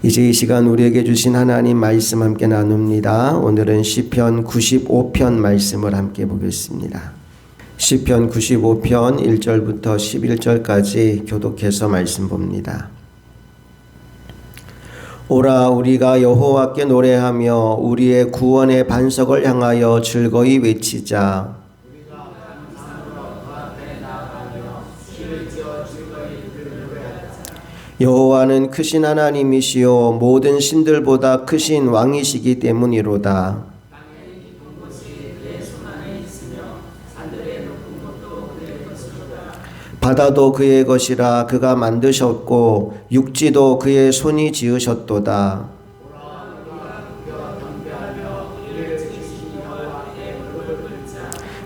이제 이 시간 우리에게 주신 하나님 말씀 함께 나눕니다. 오늘은 시편 95편 말씀을 함께 보겠습니다. 시편 95편 1절부터 11절까지 교독해서 말씀 봅니다. 오라 우리가 여호와께 노래하며 우리의 구원의 반석을 향하여 즐거이 외치자. 여호와는 크신 하나님이시요 모든 신들보다 크신 왕이시기 때문이로다. 바다도 그의 것이라 그가 만드셨고 육지도 그의 손이 지으셨도다.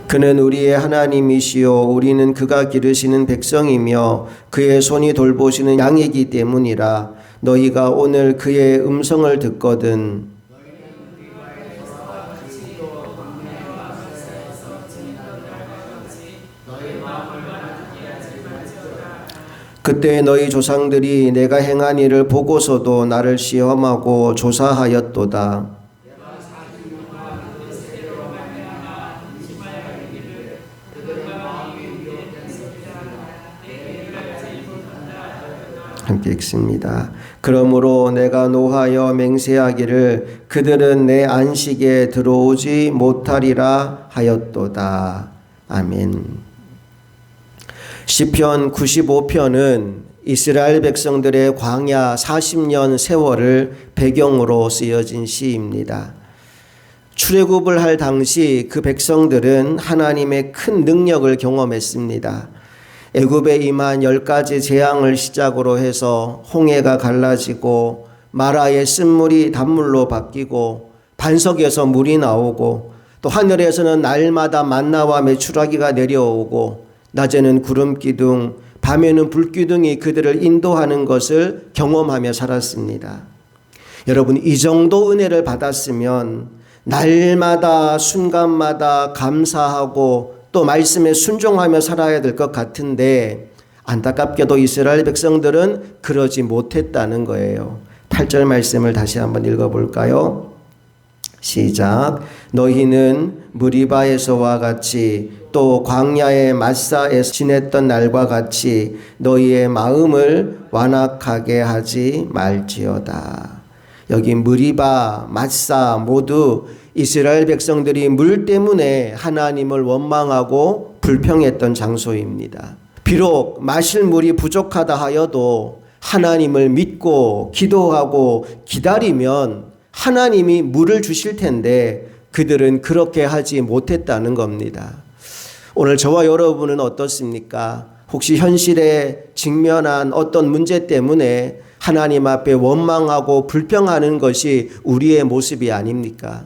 그는 우리의 하나님이시요 우리는 그가 기르시는 백성이며 그의 손이 돌보시는 양이기 때문이라. 너희가 오늘 그의 음성을 듣거든 그때 너희 조상들이 내가 행한 일을 보고서도 나를 시험하고 조사하였도다. 함께 읽습니다. 그러므로 내가 노하여 맹세하기를 그들은 내 안식에 들어오지 못하리라 하였도다. 아멘. 시편 95편은 이스라엘 백성들의 광야 40년 세월을 배경으로 쓰여진 시입니다. 출애굽을 할 당시 그 백성들은 하나님의 큰 능력을 경험했습니다. 애굽에 임한 10가지 재앙을 시작으로 해서 홍해가 갈라지고 마라의 쓴물이 단물로 바뀌고 반석에서 물이 나오고 또 하늘에서는 날마다 만나와 메추라기가 내려오고 낮에는 구름기둥 밤에는 불기둥이 그들을 인도하는 것을 경험하며 살았습니다. 여러분, 이 정도 은혜를 받았으면 날마다 순간마다 감사하고 또 말씀에 순종하며 살아야 될 것 같은데 안타깝게도 이스라엘 백성들은 그러지 못했다는 거예요. 8절 말씀을 다시 한번 읽어볼까요? 시작. 너희는 무리바에서와 같이 또 광야의 마사에서 지냈던 날과 같이 너희의 마음을 완악하게 하지 말지어다. 여기 무리바, 마사 모두 이스라엘 백성들이 물 때문에 하나님을 원망하고 불평했던 장소입니다. 비록 마실 물이 부족하다 하여도 하나님을 믿고 기도하고 기다리면 하나님이 물을 주실 텐데 그들은 그렇게 하지 못했다는 겁니다. 오늘 저와 여러분은 어떻습니까? 혹시 현실에 직면한 어떤 문제 때문에 하나님 앞에 원망하고 불평하는 것이 우리의 모습이 아닙니까?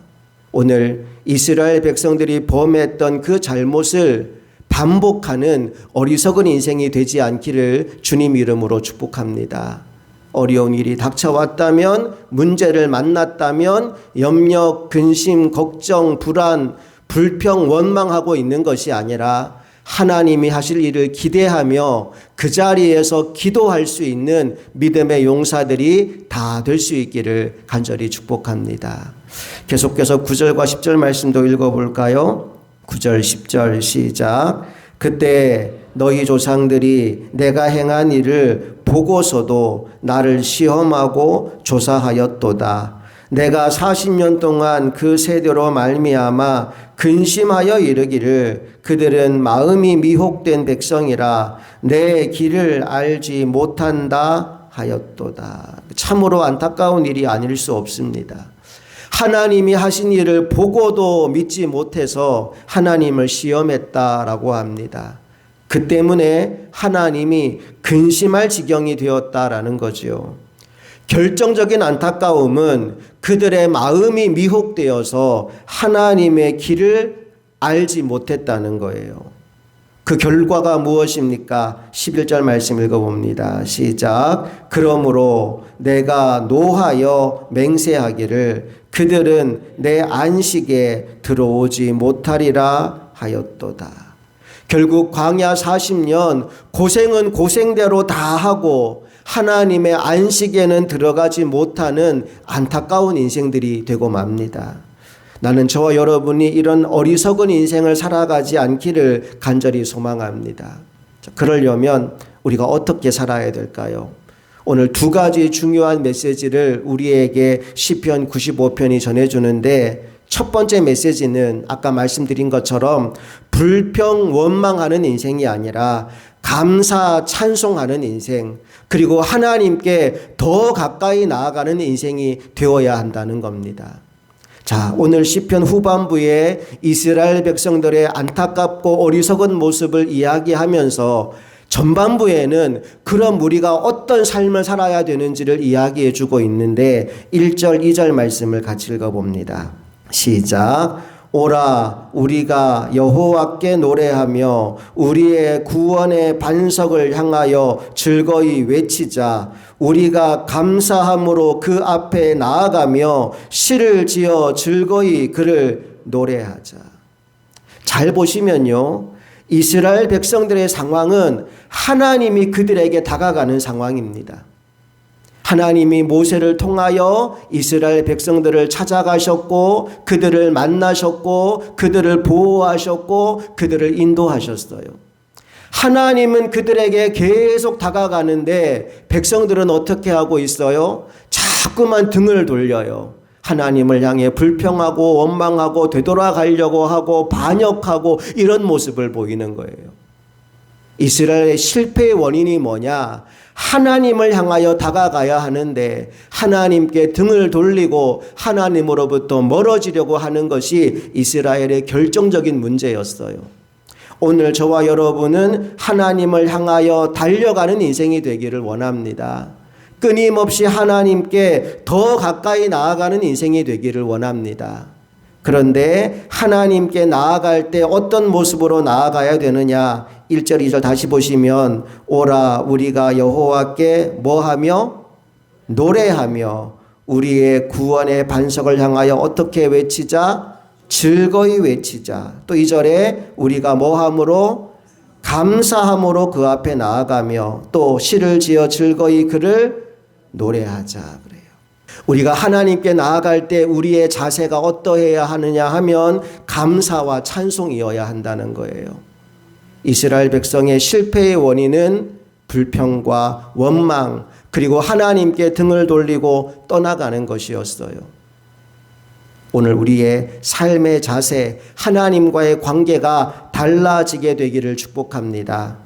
오늘 이스라엘 백성들이 범했던 그 잘못을 반복하는 어리석은 인생이 되지 않기를 주님 이름으로 축복합니다. 어려운 일이 닥쳐왔다면, 문제를 만났다면 염려, 근심, 걱정, 불안, 불평, 원망하고 있는 것이 아니라 하나님이 하실 일을 기대하며 그 자리에서 기도할 수 있는 믿음의 용사들이 다 될 수 있기를 간절히 축복합니다. 계속해서 9절과 10절 말씀도 읽어볼까요? 9절 10절 시작. 그때 너희 조상들이 내가 행한 일을 보고서도 나를 시험하고 조사하였도다. 내가 40년 동안 그 세대로 말미암아 근심하여 이르기를 그들은 마음이 미혹된 백성이라 내 길을 알지 못한다 하였도다. 참으로 안타까운 일이 아닐 수 없습니다. 하나님이 하신 일을 보고도 믿지 못해서 하나님을 시험했다라고 합니다. 그 때문에 하나님이 근심할 지경이 되었다라는 거죠. 결정적인 안타까움은 그들의 마음이 미혹되어서 하나님의 길을 알지 못했다는 거예요. 그 결과가 무엇입니까? 11절 말씀 읽어봅니다. 시작. 그러므로 내가 노하여 맹세하기를 그들은 내 안식에 들어오지 못하리라 하였도다. 결국 광야 40년 고생은 고생대로 다 하고 하나님의 안식에는 들어가지 못하는 안타까운 인생들이 되고 맙니다. 나는 저와 여러분이 이런 어리석은 인생을 살아가지 않기를 간절히 소망합니다. 그러려면 우리가 어떻게 살아야 될까요? 오늘 두 가지 중요한 메시지를 우리에게 시편 95편이 전해주는데, 첫 번째 메시지는 아까 말씀드린 것처럼 불평 원망하는 인생이 아니라 감사 찬송하는 인생, 그리고 하나님께 더 가까이 나아가는 인생이 되어야 한다는 겁니다. 자, 오늘 시편 후반부에 이스라엘 백성들의 안타깝고 어리석은 모습을 이야기하면서 전반부에는 그럼 우리가 어떤 삶을 살아야 되는지를 이야기해 주고 있는데 1절, 2절 말씀을 같이 읽어봅니다. 시작. 오라 우리가 여호와께 노래하며 우리의 구원의 반석을 향하여 즐거이 외치자. 우리가 감사함으로 그 앞에 나아가며 시를 지어 즐거이 그를 노래하자. 잘 보시면요, 이스라엘 백성들의 상황은 하나님이 그들에게 다가가는 상황입니다. 하나님이 모세를 통하여 이스라엘 백성들을 찾아가셨고 그들을 만나셨고 그들을 보호하셨고 그들을 인도하셨어요. 하나님은 그들에게 계속 다가가는데 백성들은 어떻게 하고 있어요? 자꾸만 등을 돌려요. 하나님을 향해 불평하고 원망하고 되돌아가려고 하고 반역하고 이런 모습을 보이는 거예요. 이스라엘의 실패의 원인이 뭐냐? 하나님을 향하여 다가가야 하는데 하나님께 등을 돌리고 하나님으로부터 멀어지려고 하는 것이 이스라엘의 결정적인 문제였어요. 오늘 저와 여러분은 하나님을 향하여 달려가는 인생이 되기를 원합니다. 끊임없이 하나님께 더 가까이 나아가는 인생이 되기를 원합니다. 그런데 하나님께 나아갈 때 어떤 모습으로 나아가야 되느냐? 1절 2절 다시 보시면 오라 우리가 여호와께 뭐하며? 노래하며 우리의 구원의 반석을 향하여 어떻게 외치자? 즐거이 외치자. 또 2절에 우리가 뭐함으로? 감사함으로 그 앞에 나아가며 또 시를 지어 즐거이 그를 노래하자 그래요. 우리가 하나님께 나아갈 때 우리의 자세가 어떠해야 하느냐 하면 감사와 찬송이어야 한다는 거예요. 이스라엘 백성의 실패의 원인은 불평과 원망 그리고 하나님께 등을 돌리고 떠나가는 것이었어요. 오늘 우리의 삶의 자세, 하나님과의 관계가 달라지게 되기를 축복합니다.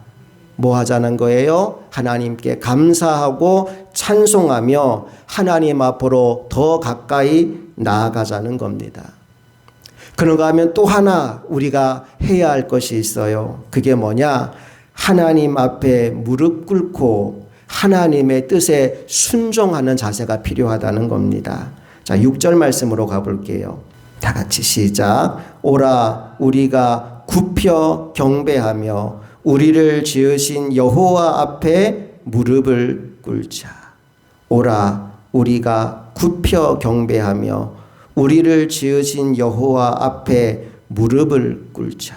뭐 하자는 거예요? 하나님께 감사하고 찬송하며 하나님 앞으로 더 가까이 나아가자는 겁니다. 그런가 하면 또 하나 우리가 해야 할 것이 있어요. 그게 뭐냐? 하나님 앞에 무릎 꿇고 하나님의 뜻에 순종하는 자세가 필요하다는 겁니다. 자, 6절 말씀으로 가볼게요. 다 같이 시작. 오라 우리가 굽혀 경배하며 우리를 지으신 여호와 앞에 무릎을 꿇자. 오라 우리가 굽혀 경배하며 우리를 지으신 여호와 앞에 무릎을 꿇자.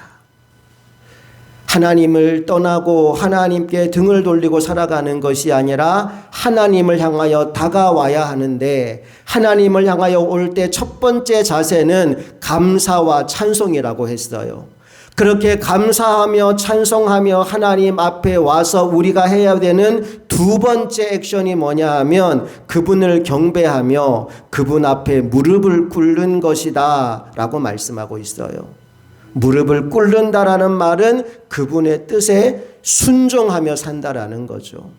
하나님을 떠나고 하나님께 등을 돌리고 살아가는 것이 아니라 하나님을 향하여 다가와야 하는데 하나님을 향하여 올 때 첫 번째 자세는 감사와 찬송이라고 했어요. 그렇게 감사하며 찬송하며 하나님 앞에 와서 우리가 해야 되는 두 번째 액션이 뭐냐 하면 그분을 경배하며 그분 앞에 무릎을 꿇는 것이다 라고 말씀하고 있어요. 무릎을 꿇는다라는 말은 그분의 뜻에 순종하며 산다라는 거죠.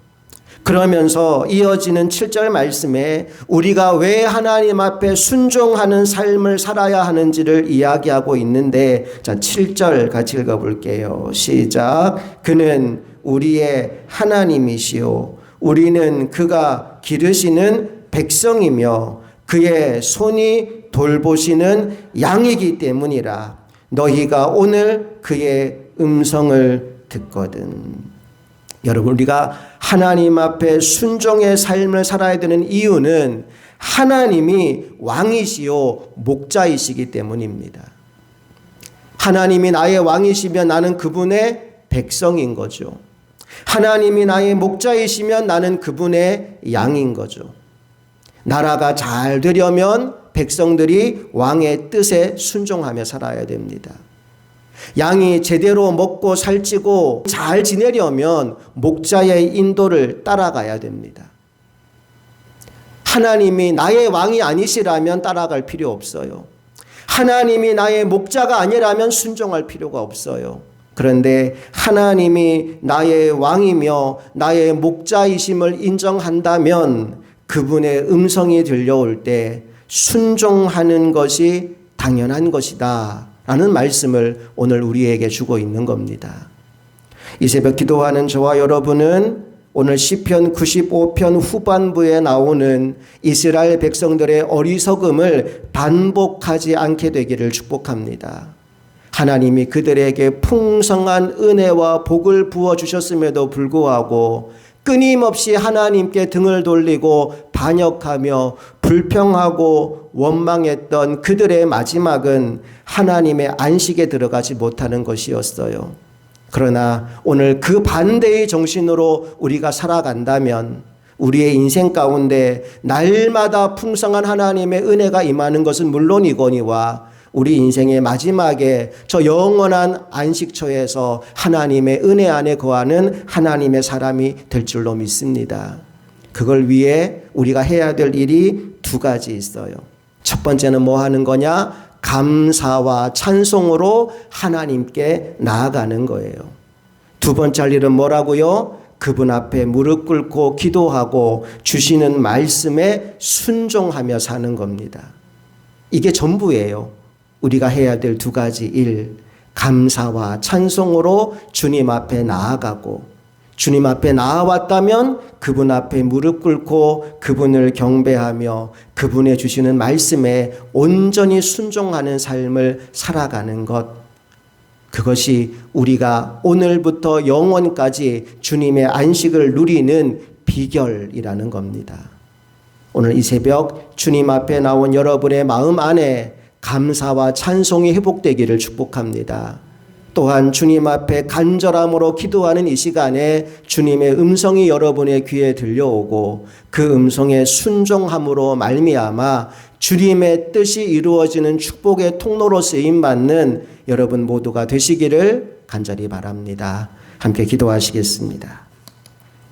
그러면서 이어지는 7절 말씀에 우리가 왜 하나님 앞에 순종하는 삶을 살아야 하는지를 이야기하고 있는데, 자, 7절 같이 읽어볼게요. 시작. 그는 우리의 하나님이시오. 우리는 그가 기르시는 백성이며 그의 손이 돌보시는 양이기 때문이라. 너희가 오늘 그의 음성을 듣거든. 여러분, 우리가 하나님 앞에 순종의 삶을 살아야 되는 이유는 하나님이 왕이시요 목자이시기 때문입니다. 하나님이 나의 왕이시면 나는 그분의 백성인 거죠. 하나님이 나의 목자이시면 나는 그분의 양인 거죠. 나라가 잘 되려면 백성들이 왕의 뜻에 순종하며 살아야 됩니다. 양이 제대로 먹고 살찌고 잘 지내려면 목자의 인도를 따라가야 됩니다. 하나님이 나의 왕이 아니시라면 따라갈 필요 없어요. 하나님이 나의 목자가 아니라면 순종할 필요가 없어요. 그런데 하나님이 나의 왕이며 나의 목자이심을 인정한다면 그분의 음성이 들려올 때 순종하는 것이 당연한 것이다 라는 말씀을 오늘 우리에게 주고 있는 겁니다. 이 새벽 기도하는 저와 여러분은 오늘 시편 95편 후반부에 나오는 이스라엘 백성들의 어리석음을 반복하지 않게 되기를 축복합니다. 하나님이 그들에게 풍성한 은혜와 복을 부어주셨음에도 불구하고 끊임없이 하나님께 등을 돌리고 반역하며 불평하고 원망했던 그들의 마지막은 하나님의 안식에 들어가지 못하는 것이었어요. 그러나 오늘 그 반대의 정신으로 우리가 살아간다면 우리의 인생 가운데 날마다 풍성한 하나님의 은혜가 임하는 것은 물론이거니와 우리 인생의 마지막에 저 영원한 안식처에서 하나님의 은혜 안에 거하는 하나님의 사람이 될 줄로 믿습니다. 그걸 위해 우리가 해야 될 일이 두 가지 있어요. 첫 번째는 뭐 하는 거냐? 감사와 찬송으로 하나님께 나아가는 거예요. 두 번째 할 일은 뭐라고요? 그분 앞에 무릎 꿇고 기도하고 주시는 말씀에 순종하며 사는 겁니다. 이게 전부예요. 우리가 해야 될 두 가지 일, 감사와 찬송으로 주님 앞에 나아가고 주님 앞에 나아왔다면 그분 앞에 무릎 꿇고 그분을 경배하며 그분의 주시는 말씀에 온전히 순종하는 삶을 살아가는 것. 그것이 우리가 오늘부터 영원까지 주님의 안식을 누리는 비결이라는 겁니다. 오늘 이 새벽 주님 앞에 나온 여러분의 마음 안에 감사와 찬송이 회복되기를 축복합니다. 또한 주님 앞에 간절함으로 기도하는 이 시간에 주님의 음성이 여러분의 귀에 들려오고 그 음성에 순종함으로 말미암아 주님의 뜻이 이루어지는 축복의 통로로 쓰임받는 여러분 모두가 되시기를 간절히 바랍니다. 함께 기도하시겠습니다.